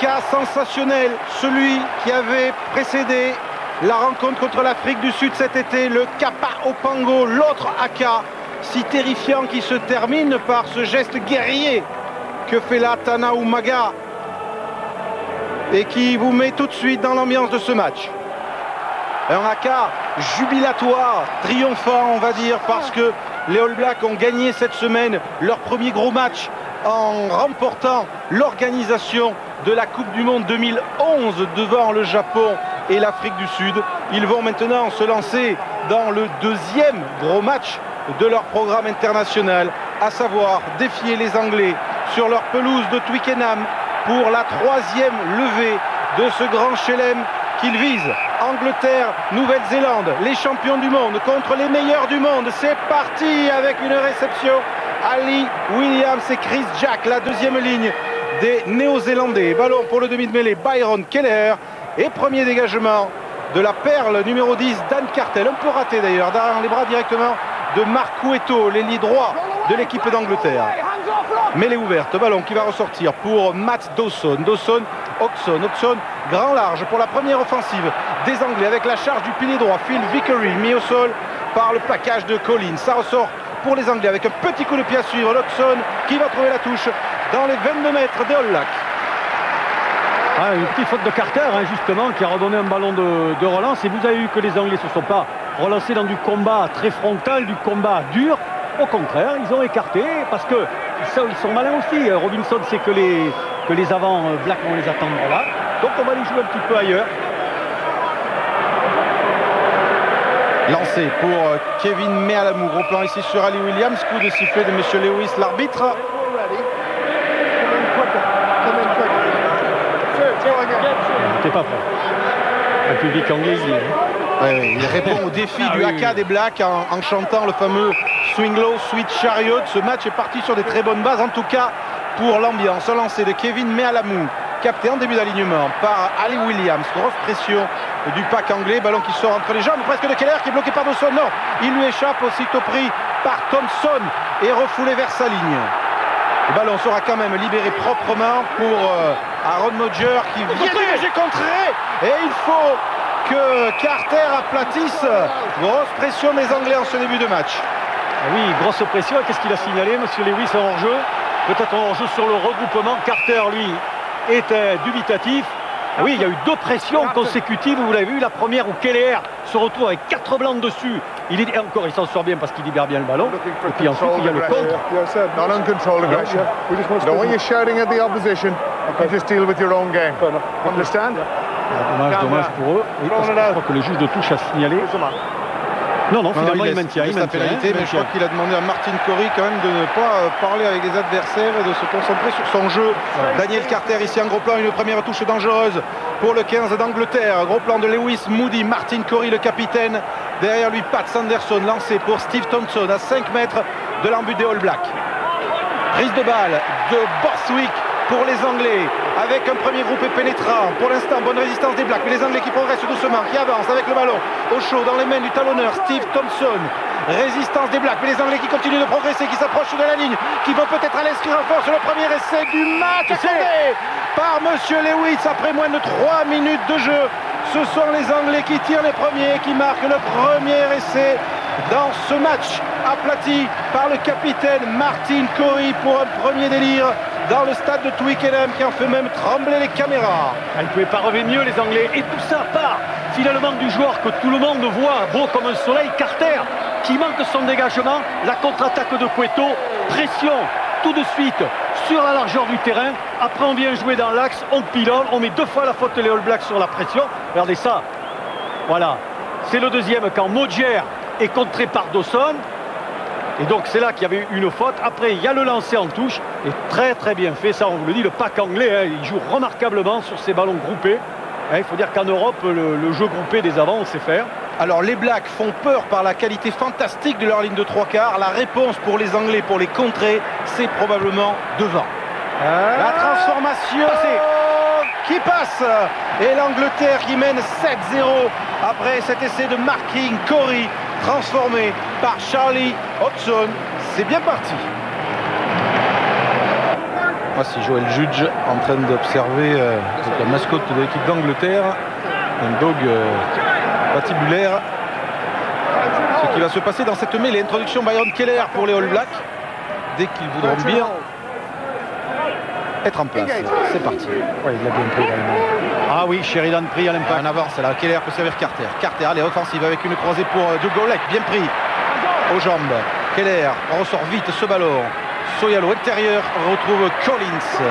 Haka sensationnel, celui qui avait précédé la rencontre contre l'Afrique du Sud cet été, le Kappa Opango, l'autre Haka, si terrifiant, qui se termine par ce geste guerrier que fait là Tana Umaga et qui vous met tout de suite dans l'ambiance de ce match. Un Haka jubilatoire, triomphant on va dire, parce que les All Blacks ont gagné cette semaine leur premier gros match en remportant l'organisation de la Coupe du Monde 2011 devant le Japon et l'Afrique du Sud. Ils vont maintenant se lancer dans le deuxième gros match de leur programme international, à savoir défier les Anglais sur leur pelouse de Twickenham pour la troisième levée de ce grand chelem qu'ils visent. Angleterre, Nouvelle-Zélande, les champions du monde contre les meilleurs du monde. C'est parti avec une réception. Ali Williams et Chris Jack, la deuxième ligne des Néo-Zélandais. Ballon pour le demi de mêlée, Byron Keller. Et premier dégagement de la perle numéro 10, Dan Cartel. Un peu raté d'ailleurs, derrière les bras directement de Marc Cueto, l'ailier droit de l'équipe d'Angleterre. Mêlée ouverte, ballon qui va ressortir pour Matt Dawson. Hodgson, grand large pour la première offensive des Anglais avec la charge du pilier droit. Phil Vickery mis au sol par le plaquage de Collins. Ça ressort pour les Anglais avec un petit coup de pied à suivre. Hodgson qui va trouver la touche dans les 22 mètres des All Blacks. Ah, une petite faute de Carter, hein, justement, qui a redonné un ballon de relance. Et vous avez vu que les Anglais ne se sont pas relancés dans du combat très frontal, du combat dur. Au contraire, ils ont écarté parce que ça, ils sont malins aussi. Robinson sait que les avants Black vont les attendre là. Donc on va les jouer un petit peu ailleurs. Lancé pour Kevin Mealamu. Gros plan ici sur Ali Williams. Coup de sifflet de Monsieur Lewis, l'arbitre. T'es pas prêt. Un public anglais, il répond au défi du Haka des Blacks en chantant le fameux Swing Low, Sweet Chariot. Ce match est parti sur des très bonnes bases, en tout cas pour l'ambiance. Un lancé de Kevin Mealamu, capté en début d'alignement par Ali Williams. Grosse pression du pack anglais. Ballon qui sort entre les jambes presque de Keller, qui est bloqué par Dawson. Non, il lui échappe, aussitôt pris par Thompson et refoulé vers sa ligne. Le ballon sera quand même libéré proprement pour Aaron Modger qui vient dégager contré. Et il faut que Carter aplatisse. Grosse pression des Anglais en ce début de match. Oui, grosse pression. Qu'est-ce qu'il a signalé, Monsieur Lewis, en hors-jeu? Peut-être en hors-jeu sur le regroupement. Carter, lui, était dubitatif. Oui, il y a eu deux pressions consécutives, vous l'avez vu, la première où Keller se retrouve avec 4 blancs dessus. Il s'en sort bien parce qu'il libère bien le ballon. Et puis ensuite, il y a le contre. Not uncontrolled aggression. Don't want you shouting at the opposition. You just deal with your own game. Understand? Dommage pour eux. Oui, parce que je crois que le juge de touche a signalé. Non, finalement, il maintient. La pénalité, mais je crois qu'il a demandé à Martin Corey quand même de ne pas parler avec les adversaires et de se concentrer sur son jeu. Daniel Carter ici en gros plan, une première touche dangereuse pour le 15 d'Angleterre. Gros plan de Lewis Moody, Martin Corey le capitaine. Derrière lui, Pat Sanderson, lancé pour Steve Thompson à 5 mètres de l'embut des All Blacks. Prise de balle de Borthwick pour les Anglais, avec un premier groupe pénétrant. Pour l'instant, bonne résistance des Blacks, mais les Anglais qui progressent doucement, qui avancent avec le ballon au chaud dans les mains du talonneur Steve Thompson. Résistance des Blacks, mais les Anglais qui continuent de progresser, qui s'approchent de la ligne, qui vont peut-être aller inscrire en force le premier essai du match. Accordé par Monsieur Lewis après moins de 3 minutes de jeu. Ce sont les Anglais qui tirent les premiers, qui marquent le premier essai dans ce match, aplati par le capitaine Martin Corey pour un premier délire dans le stade de Twickenham qui en fait même trembler les caméras. Ils ne pouvaient pas rêver mieux, les Anglais. Et tout ça part finalement du joueur que tout le monde voit beau comme un soleil, Carter, qui manque son dégagement. La contre-attaque de Cueto, pression tout de suite sur la largeur du terrain. Après on vient jouer dans l'axe, on pilonne, on met 2 fois la faute les All Blacks sur la pression. Regardez ça, voilà, c'est le deuxième quand Modger est contré par Dawson. Et donc c'est là qu'il y avait une faute. Après il y a le lancer en touche. Et très bien fait, ça on vous le dit, le pack anglais, il joue remarquablement sur ces ballons groupés. Il faut dire qu'en Europe, le jeu groupé des avants, on sait faire. Alors les Blacks font peur par la qualité fantastique de leur ligne de 3/4. La réponse pour les Anglais, pour les contrer, c'est probablement devant. La transformation qui passe. Et l'Angleterre qui mène 7-0 après cet essai de Martin Corey, transformé par Charlie Hodgson. C'est bien parti. Voici Joel Judge en train d'observer la mascotte de l'équipe d'Angleterre, un dog patibulaire. Ce qui va se passer dans cette mêlée. Introduction Byron Keller pour les All Blacks. Dès qu'ils voudront bien être en place. C'est parti. Ouais, il a bien pris. Ah oui, Sheridan pris à l'impact. En avance, là, Keller peut servir Carter. Carter, allez, offensive avec une croisée pour Dugolek. Bien pris. Aux jambes. Keller ressort vite ce ballon. Soyalo intérieur retrouve Collins.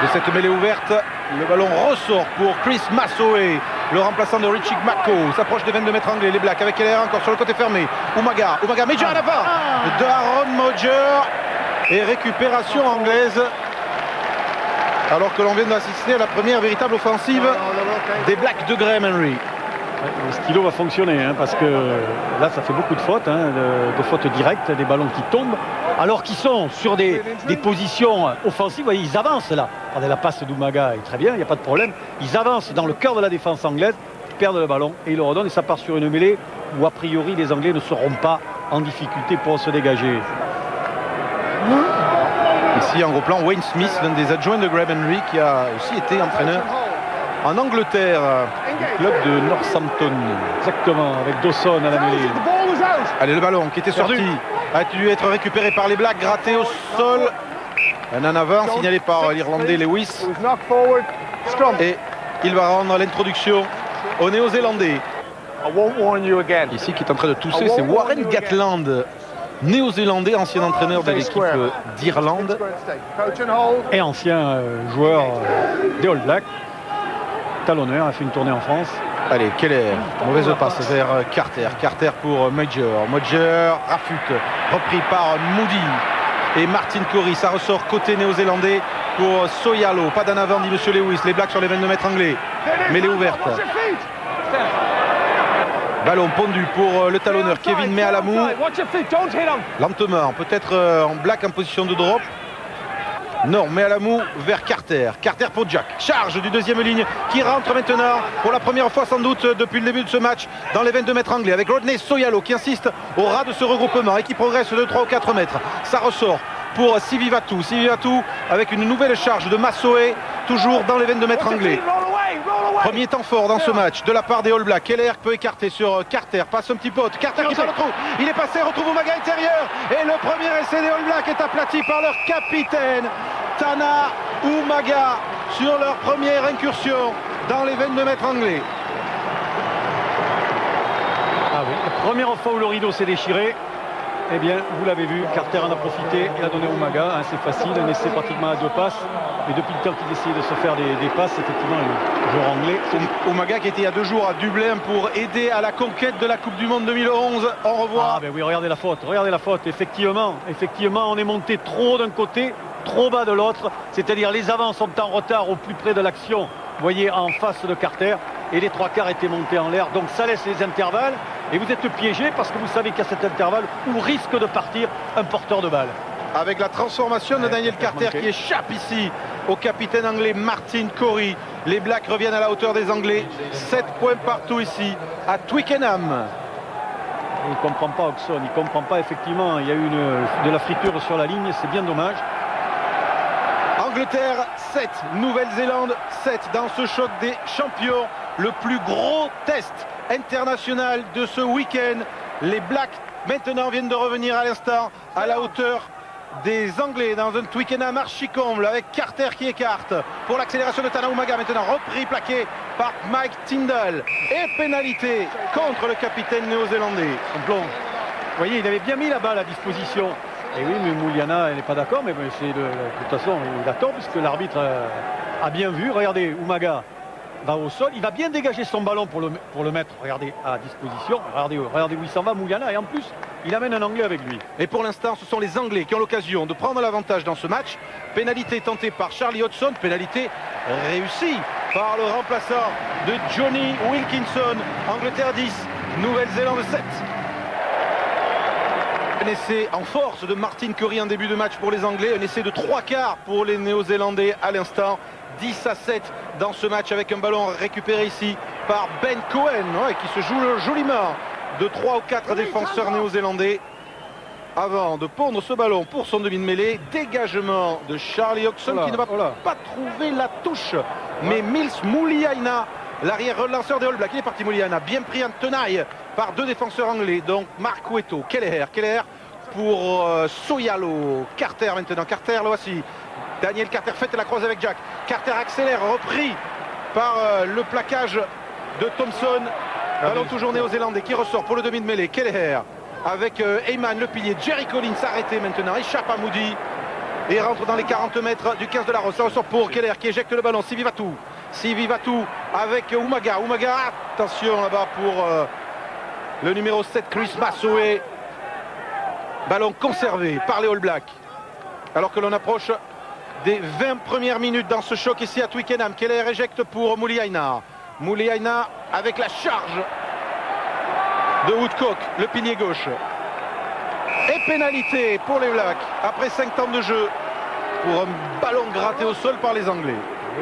De cette mêlée ouverte, le ballon ressort pour Chris Massoé, le remplaçant de Richie Mako. S'approche des 22 mètres anglais, les Blacks avec Keller encore sur le côté fermé. Umaga, Major à la part de Aaron Mojer. Et récupération anglaise. Alors que l'on vient d'assister à la première véritable offensive des Blacks de Graham Henry. Le stylo va fonctionner hein, parce que là ça fait beaucoup de fautes, hein, de fautes directes, des ballons qui tombent alors qu'ils sont sur des positions offensives. Vous voyez, ils avancent là. Regardez, la passe d'Umaga est très bien, il n'y a pas de problème. Ils avancent dans le cœur de la défense anglaise, ils perdent le ballon et ils le redonnent et ça part sur une mêlée où a priori les Anglais ne seront pas en difficulté pour se dégager. Ici en gros plan, Wayne Smith, l'un des adjoints de Graham Henry qui a aussi été entraîneur en Angleterre, du club de Northampton. Exactement, avec Dawson à la mêlée. Allez, le ballon qui était sorti a dû être récupéré par les Blacks, gratté au sol. Un en avant signalé par l'Irlandais Lewis. Et il va rendre l'introduction au Néo-Zélandais. Ici qui est en train de tousser, c'est Warren Gatland, Néo-Zélandais, ancien entraîneur de l'équipe d'Irlande. Et ancien joueur des All Blacks. Talonneur, a fait une tournée en France. Allez, Keller, mauvaise passe vers Carter. Carter pour Major. Major rafute, repris par Moody et Martin Curry. Ça ressort côté néo-zélandais pour Soyalo. Pas d'en avant, dit Monsieur Lewis. Les Blacks sur les 22 mètres anglais. Mêlée ouverte. Ballon pondu pour le talonneur Kevin Mealamou. Lentement, peut-être en Black en position de drop. Non, Mealamou vers Carter. Carter pour Jack. Charge du deuxième ligne qui rentre maintenant pour la première fois sans doute depuis le début de ce match dans les 22 mètres anglais avec Rodney Soyalo qui insiste au ras de ce regroupement et qui progresse de 3 ou 4 mètres. Ça ressort pour Sivivatu. Sivivatu avec une nouvelle charge de Massoé toujours dans les 22 mètres anglais. Premier temps fort dans ce match de la part des All Blacks. Keller peut écarter sur Carter, passe un petit pote. Carter qui fait le trou, il est passé, retrouve Umaga intérieur. Et le premier essai des All Blacks est aplati par leur capitaine Tana Umaga sur leur première incursion dans les 22 mètres anglais. Ah oui, la première fois où le rideau s'est déchiré, eh bien, vous l'avez vu, Carter en a profité et a donné Umaga. Hein, c'est facile, un essai pratiquement à 2 passes. Et depuis le temps qu'il essayait de se faire des passes, effectivement, le joueur anglais. Umaga qui était il y a 2 jours à Dublin pour aider à la conquête de la Coupe du Monde 2011. Au revoir. Ah ben oui, regardez la faute, regardez la faute. Effectivement, on est monté trop d'un côté, trop bas de l'autre. C'est-à-dire les avants sont en retard au plus près de l'action. Vous voyez en face de Carter. Et les 3/4 étaient montés en l'air. Donc ça laisse les intervalles. Et vous êtes piégé parce que vous savez qu'il y a cet intervalle où risque de partir un porteur de balle. Avec la transformation de Daniel Carter qui échappe ici au capitaine anglais Martin Curry. Les Blacks reviennent à la hauteur des Anglais. 7 points partout ici à Twickenham. Il ne comprend pas Oxon, il ne comprend pas effectivement. Il y a eu de la friture sur la ligne, c'est bien dommage. Angleterre 7, Nouvelle-Zélande 7 dans ce choc des champions. Le plus gros test international de ce week-end. Les Blacks maintenant viennent de revenir à l'instant à la hauteur des Anglais dans un Twickenham archi-comble avec Carter qui écarte pour l'accélération de Tana Umaga, maintenant repris, plaqué par Mike Tyndall et pénalité contre le capitaine néo-zélandais. Vous voyez, il avait bien mis la balle à disposition. Et oui, mais Mouliana, elle n'est pas d'accord, mais c'est de toute façon, il a tort puisque l'arbitre a bien vu. Regardez, Umaga va au sol, il va bien dégager son ballon pour le mettre, regardez, à disposition. Regardez où il s'en va, Mouliana, et en plus, il amène un Anglais avec lui. Et pour l'instant, ce sont les Anglais qui ont l'occasion de prendre l'avantage dans ce match. Pénalité tentée par Charlie Hodgson, pénalité réussie par le remplaçant de Johnny Wilkinson. Angleterre 10, Nouvelle-Zélande 7. Un essai en force de Martin Curry en début de match pour les Anglais, un essai de 3/4 pour les Néo-Zélandais à l'instant. 10-7 dans ce match avec un ballon récupéré ici par Ben Cohen qui se joue joliment de 3 ou 4 défenseurs néo-zélandais. avant de pondre ce ballon pour son demi de mêlée. Dégagement de Charlie Hodgson qui ne va pas trouver la touche. Mais Mills Muliaina, l'arrière relanceur des All Blacks, il est parti. Muliaina, bien pris en tenaille par deux défenseurs anglais. Donc Mark Cueto, Kelleher pour Soyalo. Carter maintenant, Carter le voici. Daniel Carter fait la croise avec Jack. Carter accélère, repris par le plaquage de Thompson. Ballon toujours néo-zélandais qui ressort pour le demi de mêlée. Kelleher avec Heyman, le pilier. Jerry Collins arrêté maintenant, échappe à Moody et rentre dans les 40 mètres du 15 de la Rose. Ça ressort pour Kelleher qui éjecte le ballon. Sivi Vatu avec Umaga. Attention là-bas pour le numéro 7 Chris Massoé. Ballon conservé par les All Blacks alors que l'on approche des 20 premières minutes dans ce choc ici à Twickenham. Kelleher éjecte pour Muliaina. Muliaina avec la charge de Woodcock, le pilier gauche. Et pénalité pour les Blacks après 5 temps de jeu pour un ballon gratté au sol par les Anglais.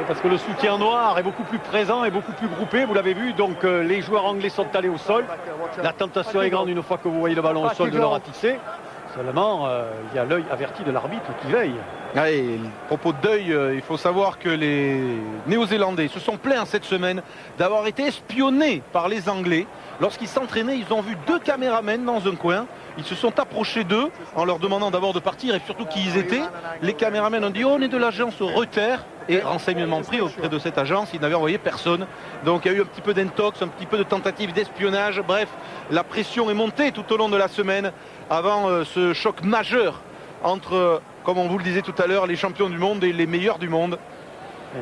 Parce que le soutien noir est beaucoup plus présent et beaucoup plus groupé, vous l'avez vu. Donc les joueurs anglais sont allés au sol. La tentation est grande une fois que vous voyez le ballon au sol de le ratisser. Seulement, il y a l'œil averti de l'arbitre qui veille. Allez, propos d'œil, il faut savoir que les Néo-Zélandais se sont plaints cette semaine d'avoir été espionnés par les Anglais. Lorsqu'ils s'entraînaient, ils ont vu 2 caméramens dans un coin. Ils se sont approchés d'eux en leur demandant d'abord de partir et surtout qui ils étaient. Les caméramens ont dit on est de l'agence Reuters. Et renseignement pris auprès de cette agence, ils n'avaient envoyé personne. Donc il y a eu un petit peu d'intox, un petit peu de tentative d'espionnage. Bref, la pression est montée tout au long de la semaine avant ce choc majeur entre, comme on vous le disait tout à l'heure, les champions du monde et les meilleurs du monde.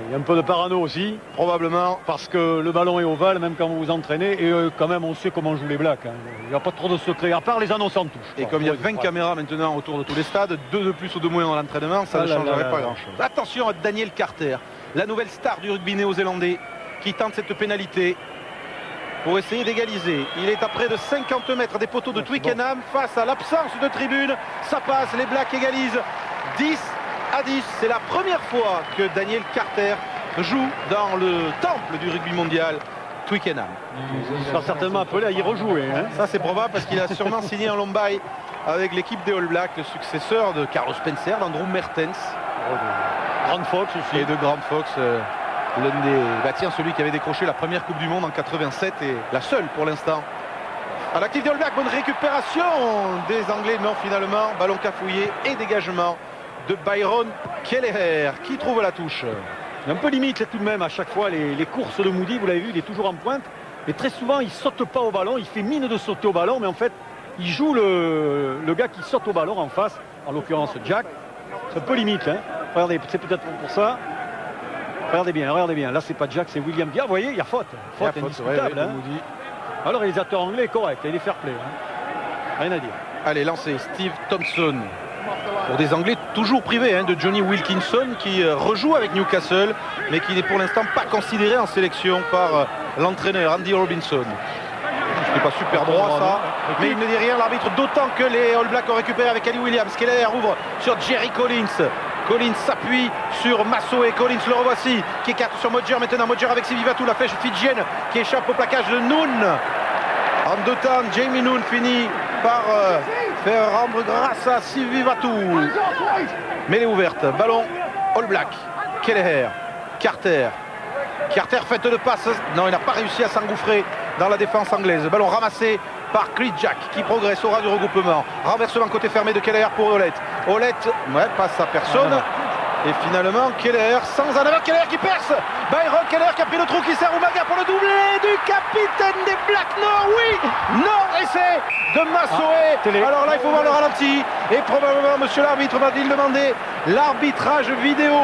Il y a un peu de parano aussi, probablement, parce que le ballon est ovale même quand vous vous entraînez et quand même on sait comment jouent les Blacks. Il n'y a pas trop de secrets, à part les annonces en touche. Et comme il y a 20 caméras maintenant autour de tous les stades, 2 de plus ou de moins dans l'entraînement, ça ne changerait pas grand-chose. Attention à Daniel Carter, la nouvelle star du rugby néo-zélandais, qui tente cette pénalité pour essayer d'égaliser. Il est à près de 50 mètres des poteaux de Twickenham face à l'absence de tribune. Ça passe, les Blacks égalisent 10-10. C'est la première fois que Daniel Carter joue dans le temple du rugby mondial, Twickenham. Il sera certainement appelé à y rejouer. Ça c'est probable parce qu'il a sûrement signé un long bail avec l'équipe des All Blacks, le successeur de Carlos Spencer, d'Andrew Mertens. Grand Fox aussi. Et de Grand Fox, celui qui avait décroché la première Coupe du Monde en 87 et la seule pour l'instant. À l'actif des All Blacks, bonne récupération des Anglais, non finalement, ballon cafouillé et dégagement de Byron Kelleher qui trouve la touche. Il est un peu limite tout de même à chaque fois les courses de Moody, vous l'avez vu, il est toujours en pointe. Mais très souvent il saute pas au ballon, il fait mine de sauter au ballon, mais en fait il joue le gars qui saute au ballon en face, en l'occurrence Jack. C'est un peu limite, Regardez, c'est peut-être pour ça. Regardez bien, là c'est pas Jack, c'est William. Ah, vous voyez, il y a faute. Faute indiscutable. Moody. Alors le réalisateur anglais est correct, il est fair play. Rien à dire. Allez, lancé Steve Thompson. Pour des Anglais toujours privés de Johnny Wilkinson qui rejoue avec Newcastle mais qui n'est pour l'instant pas considéré en sélection par l'entraîneur Andy Robinson. Ce n'est pas super droit ça, mais il ne dit rien l'arbitre, d'autant que les All Blacks ont récupéré avec Ali Williams. Kelleher ouvre sur Jerry Collins. Collins s'appuie sur Massoé. Collins le revoici qui écarte sur Modjer maintenant. Modjer avec Sivi Vatu, la flèche fidjienne qui échappe au plaquage de Noon. En 2 temps, Jamie Noon finit par faire rendre grâce à Sivi Vatu. Mêlée ouverte, ballon All Black. Kelleher, Carter fait de passe. Non, il n'a pas réussi à s'engouffrer dans la défense anglaise. Ballon ramassé par Chris Jack qui progresse au ras du regroupement. Renversement côté fermé de Kelleher pour Olet. Olet, passe à personne. Et finalement, Kelleher sans en avant. Kelleher qui perce. Byron Kelleher qui a pris le trou qui sert Umaga pour le doublé du capitaine des Blacks. Non, oui, non, essai de Massoé. Alors là, il faut voir le ralenti. Et probablement, monsieur l'arbitre va-t-il demander l'arbitrage vidéo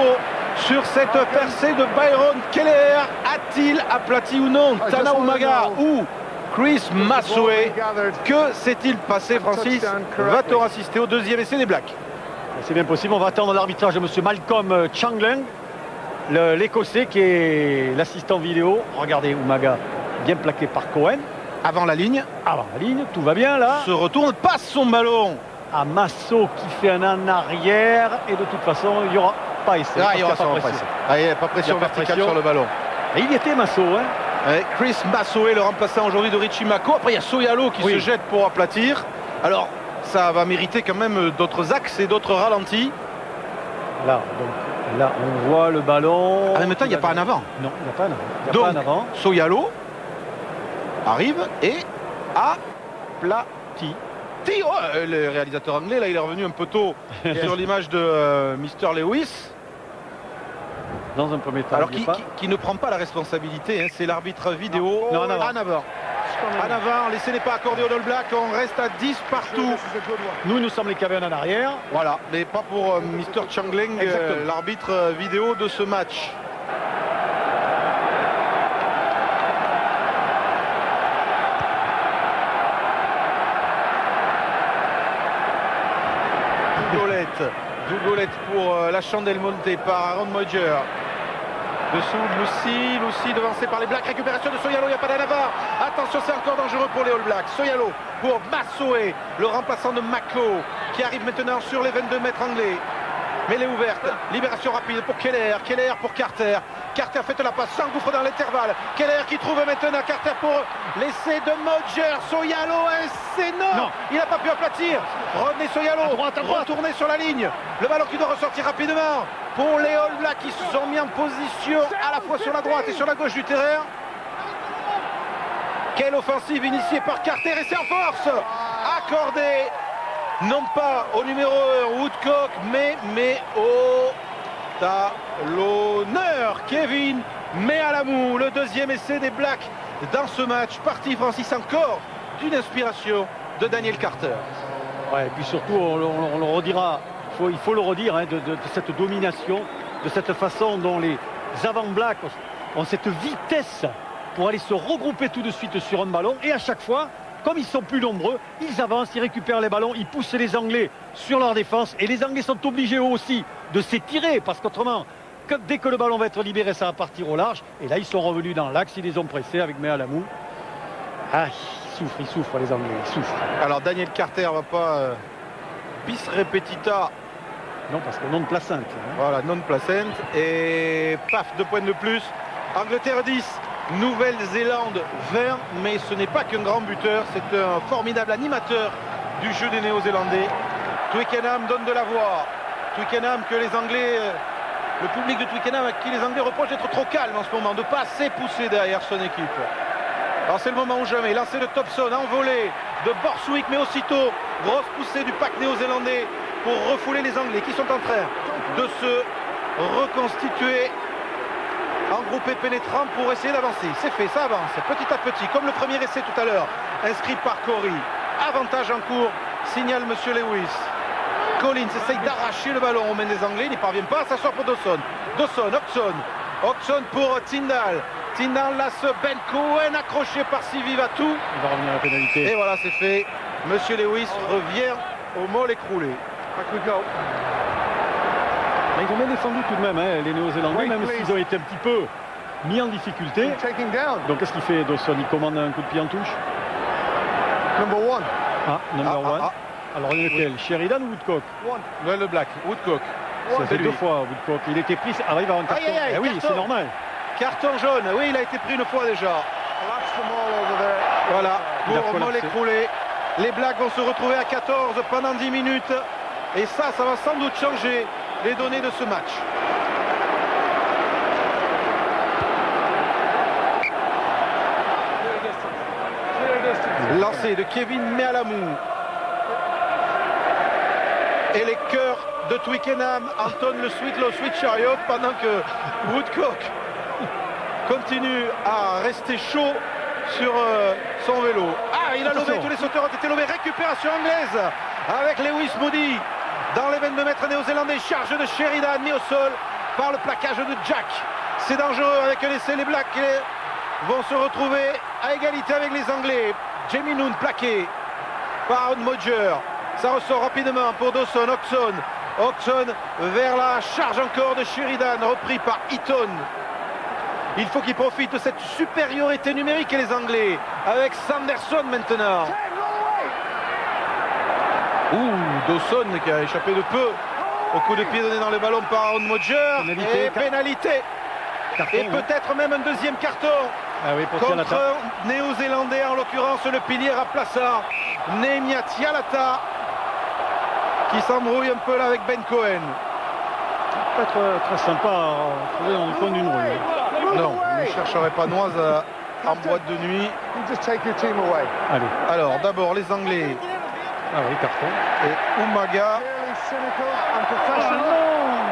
sur cette percée de Byron Kelleher. A-t-il aplati ou non Tana Umaga ou Chris Massoé? Que s'est-il passé, Francis? Va-t-on assister au deuxième essai des Blacks? C'est bien possible, on va attendre l'arbitrage de M. Malcolm Changlen, l'Écossais qui est l'assistant vidéo. Regardez Umaga, bien plaqué par Cohen. Avant la ligne, tout va bien là. Se retourne, passe son ballon à Masso qui fait un en arrière. Et de toute façon, il n'y aura pas essai. Il n'y aura pas pression. Il n'y a pas pression verticale sur le ballon. Et il y était Masso. Chris Massoé, le remplaçant aujourd'hui de Richie Mako. Après, il y a Soyalo qui se jette pour aplatir. Alors, ça va mériter quand même d'autres axes et d'autres ralentis. Là, donc, là, on voit le ballon. En même temps, il n'y a pas un avant. Non, il n'y a pas un avant. Il y a Donc, pas un avant. Soyalo arrive et aplati. Oh, le réalisateur anglais, là, il est revenu un peu tôt sur l'image de Mr. Lewis. Dans un premier temps. Alors, qui ne prend pas la responsabilité, hein, c'est l'arbitre vidéo. Non, en avant. En avant. En avant, laissez n'est pas accordé au All Black, on reste à 10 partout. Nous semblait qu'il y avait un en arrière. Voilà, mais pas pour Mr. Changling, l'arbitre vidéo de ce match. Dougolette pour la chandelle montée par Aaron Modger. Dessous, Lucy devancé par les Blacks. Récupération de Soyalo, il n'y a pas d'Anavar. Attention, c'est encore dangereux pour les All Blacks. Soyalo pour Massoé, le remplaçant de Mako, qui arrive maintenant sur les 22 mètres anglais. Mais elle est ouverte. Libération rapide pour Keller. Keller pour Carter. Carter fait la passe, s'engouffre dans l'intervalle. Keller qui trouve maintenant Carter pour l'essai de Modger. Soyalo, c'est non. Il n'a pas pu aplatir. Rodney Soyalo, retourné sur la ligne. Le ballon qui doit ressortir rapidement pour les All Blacks qui se sont mis en position à la fois sur la droite et sur la gauche du terrain. Quelle offensive initiée par Carter et c'est en force. Accordé. Non pas au numéro 1 Woodcock, mais au talonneur Kevin Mealamu. Le deuxième essai des Blacks dans ce match. Parti Francis encore d'une inspiration de Daniel Carter. Ouais, et puis surtout, on le redira, il faut le redire, hein, de cette domination, de cette façon dont les avant-Blacks ont cette vitesse pour aller se regrouper tout de suite sur un ballon. Et à chaque fois, comme ils sont plus nombreux, ils avancent, ils récupèrent les ballons, ils poussent les Anglais sur leur défense. Et les Anglais sont obligés eux aussi de s'étirer, parce qu'autrement, dès que le ballon va être libéré, ça va partir au large. Et là, ils sont revenus dans l'axe, ils les ont pressés avec Mealamu. Ah, ils souffrent les Anglais, ils souffrent. Alors Daniel Carter va pas bis repetita. Non, parce que non de placente. Hein. Voilà, non de placente. Et paf, 2 points de plus. Angleterre 10. Nouvelle-Zélande 20, mais ce n'est pas qu'un grand buteur, c'est un formidable animateur du jeu des Néo-Zélandais. Twickenham donne de la voix. Twickenham que les Anglais, le public de Twickenham à qui les Anglais reprochent d'être trop calme en ce moment, de ne pas assez pousser derrière son équipe. Alors c'est le moment ou jamais. Lancé de Thompson, envolé de Borswick, mais aussitôt grosse poussée du pack néo-zélandais pour refouler les Anglais qui sont en train de se reconstituer en groupé pénétrant pour essayer d'avancer. C'est fait, ça avance petit à petit, comme le premier essai tout à l'heure, inscrit par Corey. Avantage en cours, signale Monsieur Lewis. Collins essaye d'arracher le ballon aux mains des Anglais, il n'y parvient pas, ça sort pour Dawson. Hodgson pour Tyndall. Tyndall lasse Ben Cohen, accroché par Sivi Vatu. Il va revenir à la pénalité. Et voilà, c'est fait. Monsieur Lewis revient au môle écroulé. Mais ils ont bien défendu tout de même, hein, les Néo-Zélandais, même s'ils ont été un petit peu mis en difficulté. Donc qu'est-ce qu'il fait Dawson? Il commande un coup de pied en touche. Number 1. Ah, number 1. Alors il est lequel? Sheridan ou Woodcock? Noël Le Black, Woodcock. Ça fait 2 fois Woodcock. Il était pris, il va avoir un carton. Aïe, oui, carton. C'est normal. Carton jaune, oui, il a été pris une fois déjà. Voilà, pour môle écroulé. Les Blacks vont se retrouver à 14 pendant 10 minutes. Et ça va sans doute changer les données de ce match. Lancé de Kevin Mealamu. Et les chœurs de Twickenham entonnent le Sweet Low Sweet Chariot pendant que Woodcock continue à rester chaud sur son vélo. Ah, il a lobé, tous les sauteurs ont été lobés. Récupération anglaise avec Lewis Moody dans les 22 mètres néo-zélandais. Charge de Sheridan mis au sol par le plaquage de Jack. C'est dangereux avec l'essai. Les Blacks vont se retrouver à égalité avec les Anglais. Jamie Noon plaqué par Aaron Modger. Ça ressort rapidement pour Dawson. Hodgson vers la charge encore de Sheridan, repris par Eaton. Il faut qu'ils profitent de cette supériorité numérique et les Anglais avec Sanderson maintenant. Dawson qui a échappé de peu au coup de pied donné dans le ballon par Aaron Modger. Et pénalité. Et peut-être même un deuxième carton. Ah oui, contre un néo-zélandais, en l'occurrence le pilier à Plaça, Nehemia Tialata. qui s'embrouille un peu là avec Ben Cohen. Pas être très sympa à trouver dans le coin d'une rue. Non, il ne chercherait pas Noise en boîte de nuit. You just take your team away. Allez. Alors d'abord les Anglais Ah oui, carton. et Umaga Really cynical and professional.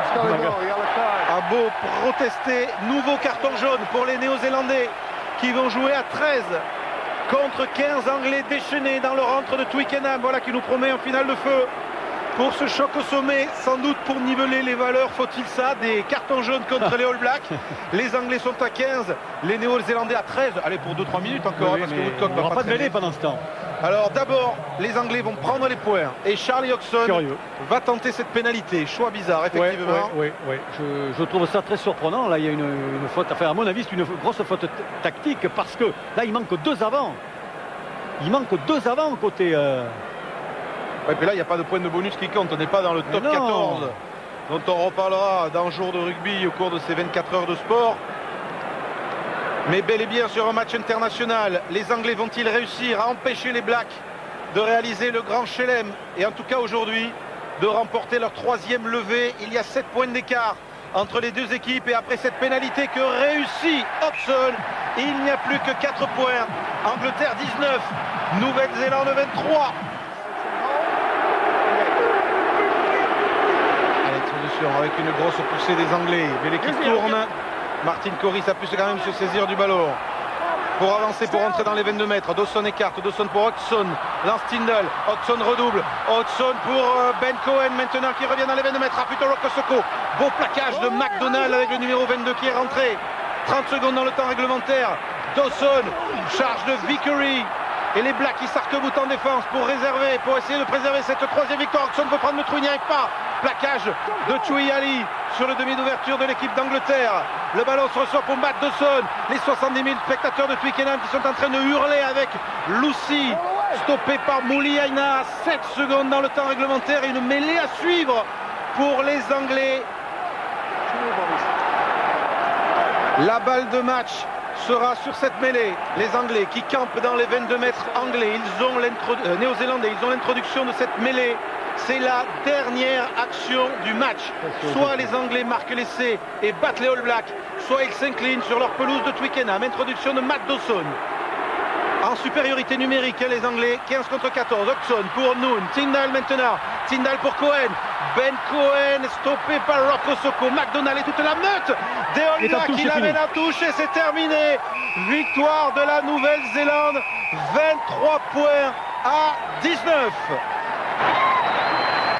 It's gotta go, yellow card. a beau protester. Nouveau carton jaune pour les Néo-Zélandais qui vont jouer à 13 contre 15 Anglais déchaînés dans le rentre de Twickenham. Voilà qui nous promet un final de feu pour ce choc au sommet, sans doute pour niveler les valeurs. Faut-il ça, des cartons jaunes contre les All Blacks? Les Anglais sont à 15, les Néo-Zélandais à 13. Allez, pour 2-3 minutes encore, Oui, parce que mais Woodcock on va n'aura pas de traîner. mêlée pendant ce temps. Alors d'abord, les Anglais vont prendre les points et Charlie Hodgson Curieux. va tenter cette pénalité. Choix bizarre, effectivement. Oui. Je trouve ça très surprenant. Là, il y a une faute. Enfin, à mon avis, c'est une grosse faute tactique parce que là, il manque 2 avant. Il manque 2 avant côté. Et puis là, il n'y a pas de point de bonus qui compte. On n'est pas dans le top Mais non. 14 dont on reparlera d'un jour de rugby au cours de ces 24 heures de sport. Mais bel et bien sur un match international, les Anglais vont-ils réussir à empêcher les Blacks de réaliser le grand chelem et en tout cas aujourd'hui de remporter leur 3e levée? Il y a 7 points d'écart entre les deux équipes et après cette pénalité que réussit Hodgson, il n'y a plus que 4 points. Angleterre 19, Nouvelle-Zélande 23. Allez, transition avec une grosse poussée des Anglais. Mais l'équipe tourne. Martin Corris a pu quand même se saisir du ballon pour avancer, pour entrer dans les 22 mètres. Dawson écarte, Dawson pour Hodgson, lance Tyndall, Hodgson redouble, Hodgson pour Ben Cohen maintenant qui revient dans les 22 mètres. Ah putain, Rokosoko, beau plaquage de McDonald avec le numéro 22 qui est rentré. 30 secondes dans le temps réglementaire. Dawson, charge de Vickery. Et les Blacks qui s'arc-boutent en défense pour réserver, pour essayer de préserver cette 3e victoire. Hodgson peut prendre le trou, il n'y arrive pas. Plaquage de Tui Ali sur le demi d'ouverture de l'équipe d'Angleterre. Le ballon se reçoit pour Matt Dawson. Les 70 000 spectateurs de Twickenham qui sont en train de hurler avec Lucy. Stoppé par Mouliaina. 7 secondes dans le temps réglementaire et une mêlée à suivre pour les Anglais. La balle de match sera sur cette mêlée. Les Anglais qui campent dans les 22 mètres anglais. Ils ont néo-zélandais, ils ont l'introduction de cette mêlée. C'est la dernière action du match. Soit les Anglais marquent l'essai et battent les All Blacks, soit ils s'inclinent sur leur pelouse de Twickenham. Introduction de Matt Dawson. En supériorité numérique, les Anglais, 15 contre 14. Hodgson pour Noon. Tyndall maintenant. Tyndall pour Cohen. Ben Cohen stoppé par Rokosoko. McDonald et toute la meute des All Blacks qui l'amène à touche et c'est terminé. Victoire de la Nouvelle-Zélande. 23 points à 19.